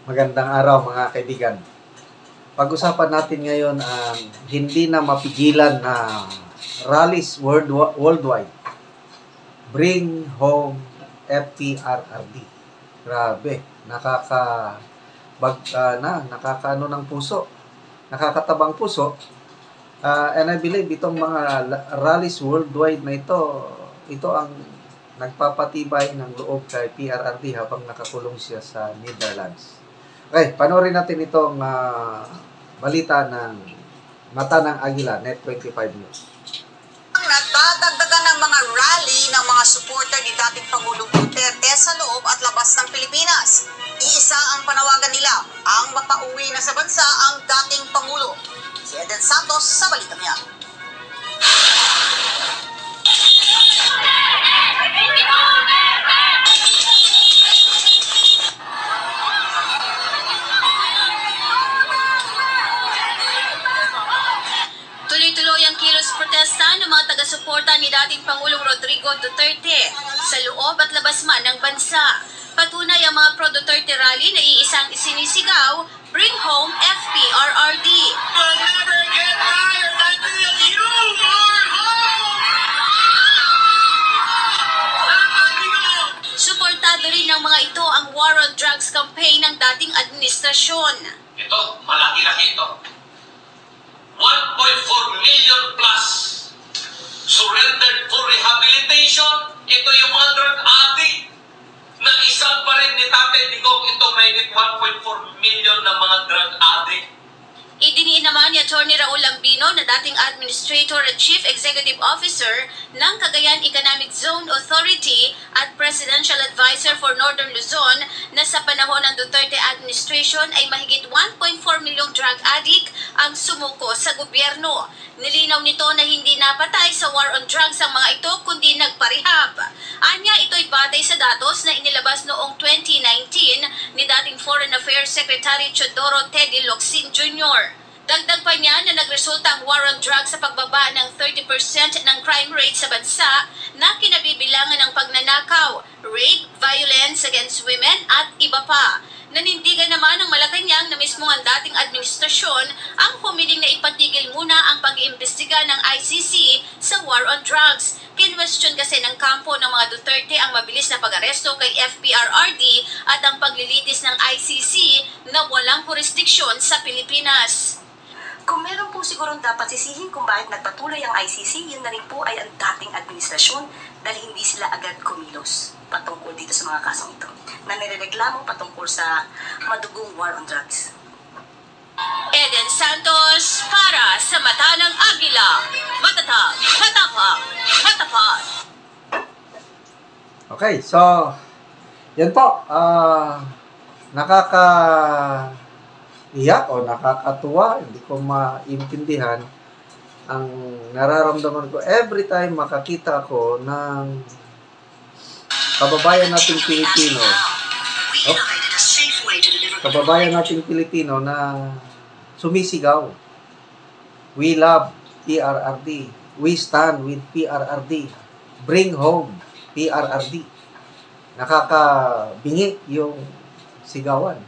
Magandang araw mga kaibigan. Pag-usapan natin ngayon ang hindi na mapigilan na rallies worldwide. Bring home FPRRD. Grabe, nakakaano ng puso. Nakakatabang puso. And I believe itong mga rallies worldwide na ito ang nagpapatibay ng loob kay PRRD habang nakakulong siya sa Netherlands. Okay, panoorin natin itong balita ng Mata ng Agila, Net25 News. Nagdadagdagan ng mga rally ng mga supporter ni dating Pangulong Duterte sa loob at labas ng Pilipinas. Iisa ang panawagan nila, ang mapauwi na sa bansa ang dating Pangulo. Si Eden Santos sa balita niya. Tuloy-tuloy ang kilos protesta ng mga taga-suporta ni dating Pangulong Rodrigo Duterte sa loob at labas man ng bansa. Patunay ang mga pro-Duterte rally na iisang isinisigaw, Bring Home FPRRD. We'll never get tired until you are home! Suportado rin ng mga ito ang War on Drugs campaign ng dating administrasyon. Ito, malaki-laki ito. 1.4 million plus surrendered for rehabilitation. Ito yung mga drug addict na isang pa rin ni Tatay Digong. Ito may 1.4 million na mga drug addict. Idiniin naman ni Atty. Raul Lambino na dating Administrator at Chief Executive Officer ng Cagayan Economic Zone Authority at Presidential Advisor for Northern Luzon na sa panahon ng Duterte administration ay mahigit 1.4 milyong drug addict ang sumuko sa gobyerno. Nilinaw nito na hindi napatay sa war on drugs ang mga ito kundi nagparehab. Anya, ito'y batay sa datos na inilabas noong 2019 ni dating Foreign Affairs Secretary Teodoro Teddy Locsin Jr. Dagdag pa niya na nagresulta ang war on drugs sa pagbaba ng 30% ng crime rate sa bansa na kinabibilangan ng pagnanakaw, rape, violence against women at iba pa. Nanindigan naman ng Malacanang na mismo ang dating administrasyon ang humiling na ipatigil muna ang pag-iimbestiga ng ICC sa war on drugs. Kinwestiyon kasi ng kampo ng mga Duterte ang mabilis na pag-aresto kay FPRRD at ang paglilitis ng ICC na walang jurisdiksyon sa Pilipinas. Kung meron po sigurong dapat sisihin kung bakit nagpatuloy ang ICC, yun na rin po ay ang dating administrasyon dahil hindi sila agad kumilos patungkol dito sa mga kasong ito na nirereklamo patungkol sa madugong war on drugs. Eden Santos para sa Mata ng Agila. Matatag, matapang, matapat. Okay, so yan po. Nakakaiyak o nakakatuwa, hindi ko maintindihan ang nararamdaman ko every time makakita ko ng kababayan nating Pilipino. Kababayan nating Pilipino na sumisigaw. We love PRRD. We stand with PRRD. Bring home PRRD. Nakakabingi yung sigawan.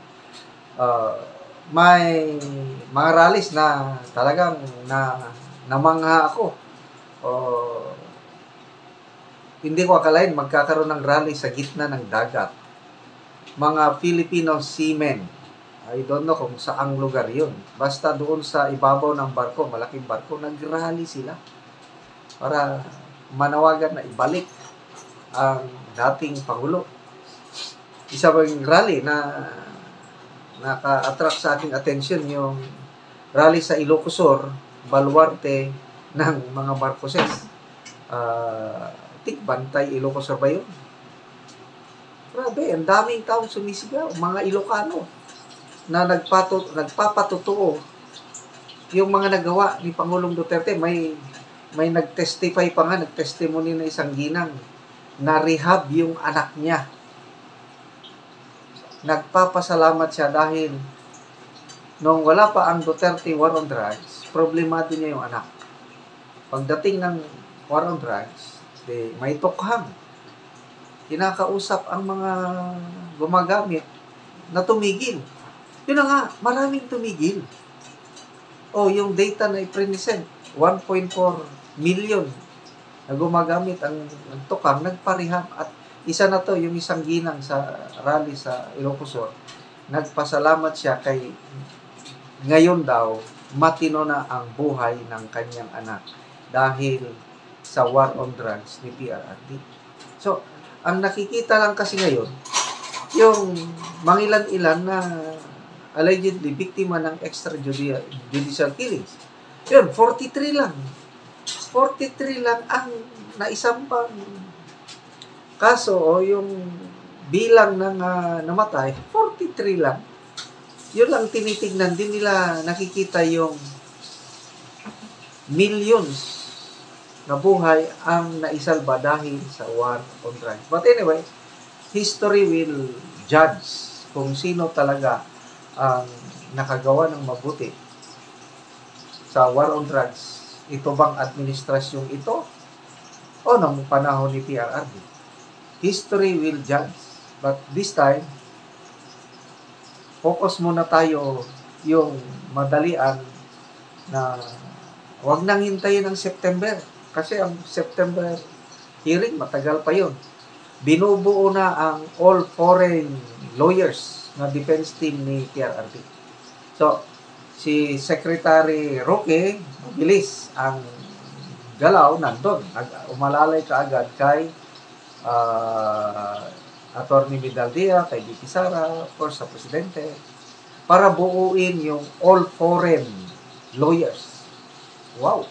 May mga rallies na talagang namangha ako. Hindi ko akalain magkakaroon ng rally sa gitna ng dagat. Mga Filipino seamen, I don't know kung saang lugar yun. Basta doon sa ibabaw ng barko, malaking barko, nag-rally sila para manawagan na ibalik ang dating Pangulo. Isa pang rally na naka-attract sa aking attention yung rally sa Ilocosur, baluarte ng mga Marcoses. Bantay, Ilocosur ba yun? Grabe, ang daming tao sumisigaw. Mga Ilocano na nagpapatotoo yung mga nagawa ni Pangulong Duterte. May nag-testify pa nga, nag-testimony na isang ginang na rehab yung anak niya. Nagpapasalamat siya dahil nung wala pa ang Duterte war on drugs, problemado niya yung anak. Pagdating ng war on drugs, may tukhang. Kinakausap ang mga gumagamit na tumigil. Yun na nga, maraming tumigil. Yung data na i-present, 1.4 million na gumagamit ang tukang, nagparihab. At isa na to, yung isang ginang sa rally sa Ilocos Sur, nagpasalamat siya kay ngayon daw, matino na ang buhay ng kanyang anak dahil sa war on drugs ni PRRD. So, ang nakikita lang kasi ngayon, yung mangilan-ilan na allegedly biktima ng extrajudicial killings. Yun, 43 lang. 43 lang ang naisampang kaso o yung bilang ng namatay, 43 lang. Yun lang tinitignan. Din nila nakikita yung millions na buhay ang naisalba dahil sa war on drugs. But anyway, history will judge kung sino talaga ang nakagawa ng mabuti sa war on drugs. Ito bang administrasyong ito o ng panahon ni PRRD? History will judge. But this time, focus muna tayo yung madalian na wag nang hintayin ang September. Kasi ang September hearing, matagal pa yun. Binubuo na ang all foreign lawyers na defense team ni PRRD. So, si Secretary Roque, mabilis ang galaw nandun. Umalalay kaagad kay Attorney Midaldia, kay VP Sara, of course, sa Presidente, para buuin yung all foreign lawyers. Wow!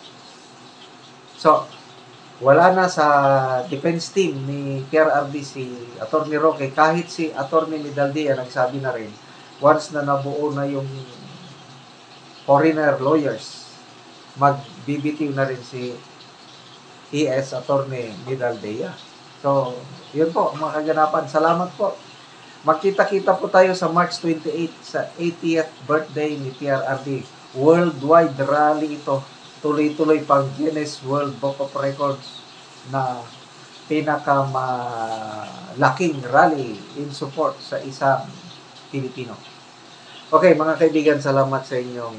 So, wala na sa defense team ni PRRD si Attorney Roque, kahit si Attorney Midaldia nagsabi na rin, once na nabuo na yung foreigner lawyers, mag-BBT na rin si ES Attorney Midaldia. So, yun po, mga kaganapan. Salamat po. Magkita-kita po tayo sa March 28 sa 80th birthday ni PRRD. Worldwide rally ito. Tuloy-tuloy pang Guinness World Book of Records na pinakamalaking rally in support sa isang Pilipino. Okay, mga kaibigan, salamat sa inyong